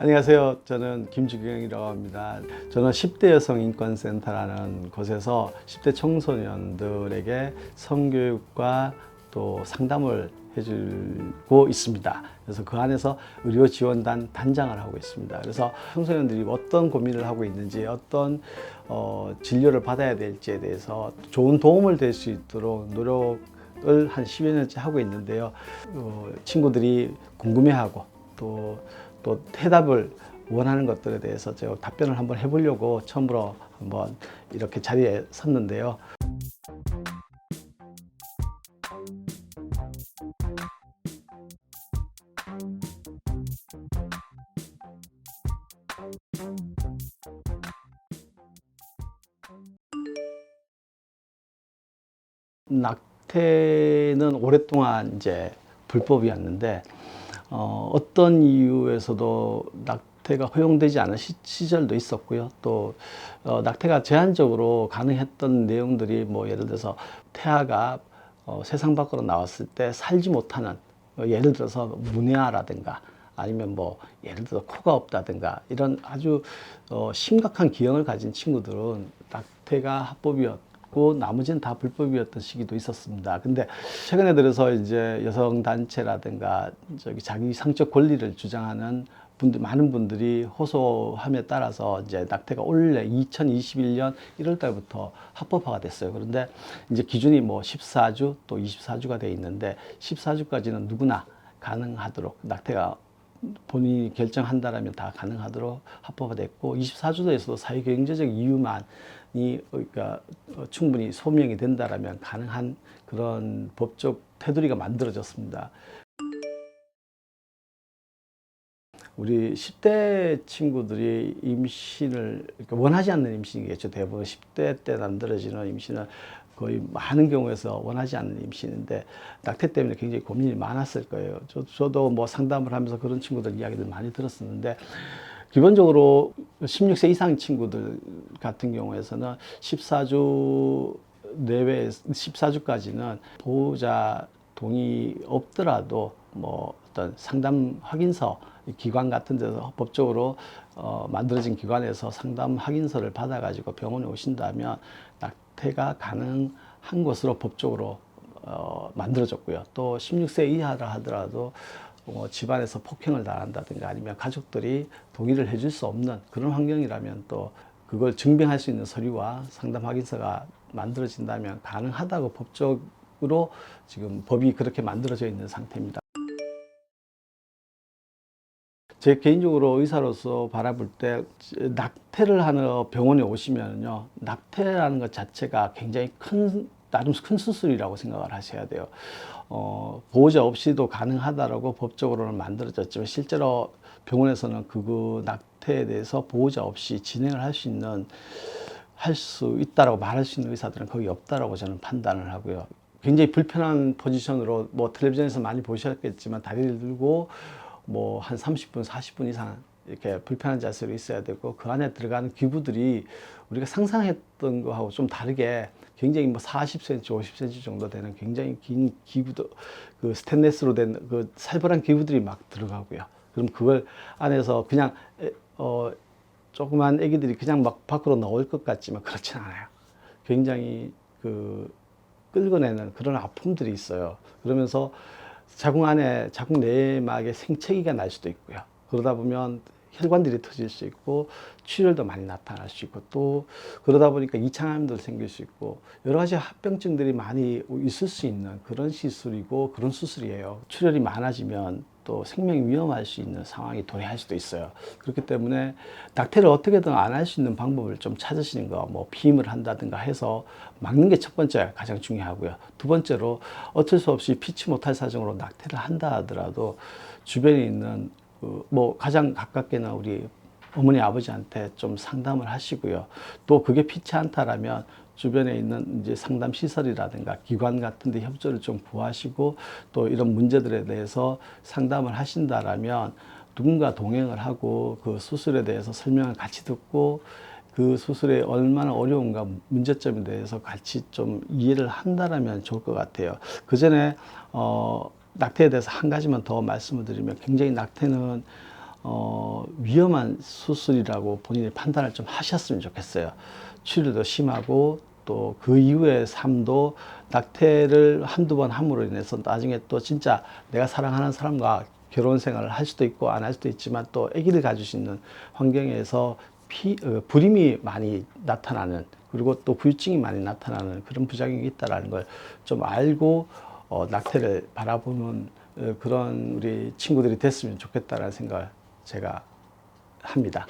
안녕하세요. 저는 김주경이라고 합니다. 저는 10대 여성 인권센터라는 곳에서 10대 청소년들에게 성교육과 또 상담을 해주고 있습니다. 그래서 그 안에서 의료 지원단 단장을 하고 있습니다. 그래서 청소년들이 어떤 고민을 하고 있는지, 어떤 진료를 받아야 될지에 대해서 좋은 도움을 될 수 있도록 노력을 한 10여 년째 하고 있는데요. 친구들이 궁금해하고 또 해답을 원하는 것들에 대해서 제가 답변을 한번 해보려고 처음으로 한번 이렇게 자리에 섰는데요. 낙태는 오랫동안 이제 불법이었는데 어떤 이유에서도 낙태가 허용되지 않은 시절도 있었고요. 또 낙태가 제한적으로 가능했던 내용들이 뭐 예를 들어서 태아가 세상 밖으로 나왔을 때 살지 못하는 예를 들어서 문해아라든가 아니면 뭐 예를 들어 코가 없다든가 이런 아주 심각한 기형을 가진 친구들은 낙태가 합법이었고 나머지는 다 불법이었던 시기도 있었습니다. 근데 최근에 들어서 이제 여성 단체라든가 자기 성적 권리를 주장하는 많은 분들이 호소함에 따라서 이제 낙태가 원래 2021년 1월 달부터 합법화가 됐어요. 그런데 이제 기준이 뭐 14주 또 24주가 돼 있는데 14주까지는 누구나 가능하도록 낙태가 본인이 결정한다라면 다 가능하도록 합법화됐고 24주도에서도 사회경제적 이유만이 그러니까 충분히 소명이 된다라면 가능한 그런 법적 테두리가 만들어졌습니다. 우리 10대 친구들이 임신을 원하지 않는 임신이겠죠. 대부분 10대 때 남들어지는 임신은 거의 많은 경우에서 원하지 않는 임신인데 낙태 때문에 굉장히 고민이 많았을 거예요. 저도 뭐 상담을 하면서 그런 친구들 이야기들 많이 들었었는데 기본적으로 16세 이상 친구들 같은 경우에서는 14주 내외 14주까지는 보호자 동의 없더라도 뭐 어떤 상담 확인서 기관 같은 데서 법적으로 만들어진 기관에서 상담 확인서를 받아 가지고 병원에 오신다면 낙태가 가능한 것으로 법적으로 만들어졌고요. 또 16세 이하라 하더라도 집안에서 폭행을 당한다든가 아니면 가족들이 동의를 해줄 수 없는 그런 환경이라면 또 그걸 증명할 수 있는 서류와 상담 확인서가 만들어진다면 가능하다고 법적으로 지금 법이 그렇게 만들어져 있는 상태입니다. 제 개인적으로 의사로서 바라볼 때 낙태를 하는 병원에 오시면요, 낙태라는 것 자체가 굉장히 나름 큰 수술이라고 생각을 하셔야 돼요. 보호자 없이도 가능하다라고 법적으로는 만들어졌지만 실제로 병원에서는 그 낙태에 대해서 보호자 없이 진행을 할 수 있다라고 말할 수 있는 의사들은 거의 없다라고 저는 판단을 하고요. 굉장히 불편한 포지션으로 뭐 텔레비전에서 많이 보셨겠지만 다리를 들고 뭐 한 30분, 40분 이상 이렇게 불편한 자세로 있어야 되고 그 안에 들어가는 기구들이 우리가 상상했던 거하고 좀 다르게 굉장히 뭐 40cm, 50cm 정도 되는 굉장히 긴 기구도 그 스테인리스로 된 그 살벌한 기구들이 막 들어가고요. 그럼 그걸 안에서 그냥 조그만 애기들이 그냥 막 밖으로 나올 것 같지만 그렇진 않아요. 굉장히 그 끌어내는 그런 아픔들이 있어요. 그러면서 자궁 내막에 생채기가 날 수도 있고요. 그러다 보면 혈관들이 터질 수 있고 출혈도 많이 나타날 수 있고 또 그러다 보니까 이창암도 생길 수 있고 여러 가지 합병증들이 많이 있을 수 있는 그런 시술이고 그런 수술이에요. 출혈이 많아지면 또 생명이 위험할 수 있는 상황이 도래할 수도 있어요. 그렇기 때문에 낙태를 어떻게든 안 할 수 있는 방법을 좀 찾으시는 거, 뭐 피임을 한다든가 해서 막는 게 첫 번째 가장 중요하고요. 두 번째로 어쩔 수 없이 피치 못할 사정으로 낙태를 한다 하더라도 주변에 있는 뭐 가장 가깝게는 우리 어머니 아버지한테 좀 상담을 하시고요. 또 그게 피치 않다라면 주변에 있는 이제 상담 시설이라든가 기관 같은 데 협조를 좀 구하시고 또 이런 문제들에 대해서 상담을 하신다라면 누군가 동행을 하고 그 수술에 대해서 설명을 같이 듣고 그 수술이 얼마나 어려운가 문제점에 대해서 같이 좀 이해를 한다라면 좋을 것 같아요. 그 전에 낙태에 대해서 한 가지만 더 말씀을 드리면 굉장히 낙태는 위험한 수술이라고 본인이 판단을 좀 하셨으면 좋겠어요. 출혈도 심하고 또 그 이후의 삶도 낙태를 한두 번 함으로 인해서 나중에 또 진짜 내가 사랑하는 사람과 결혼 생활을 할 수도 있고 안 할 수도 있지만 또 아기를 가질 수 있는 환경에서 불임이 많이 나타나는, 그리고 또 후유증이 많이 나타나는 그런 부작용이 있다는 걸 좀 알고 낙태를 바라보는 그런 우리 친구들이 됐으면 좋겠다라는 생각을 제가 합니다.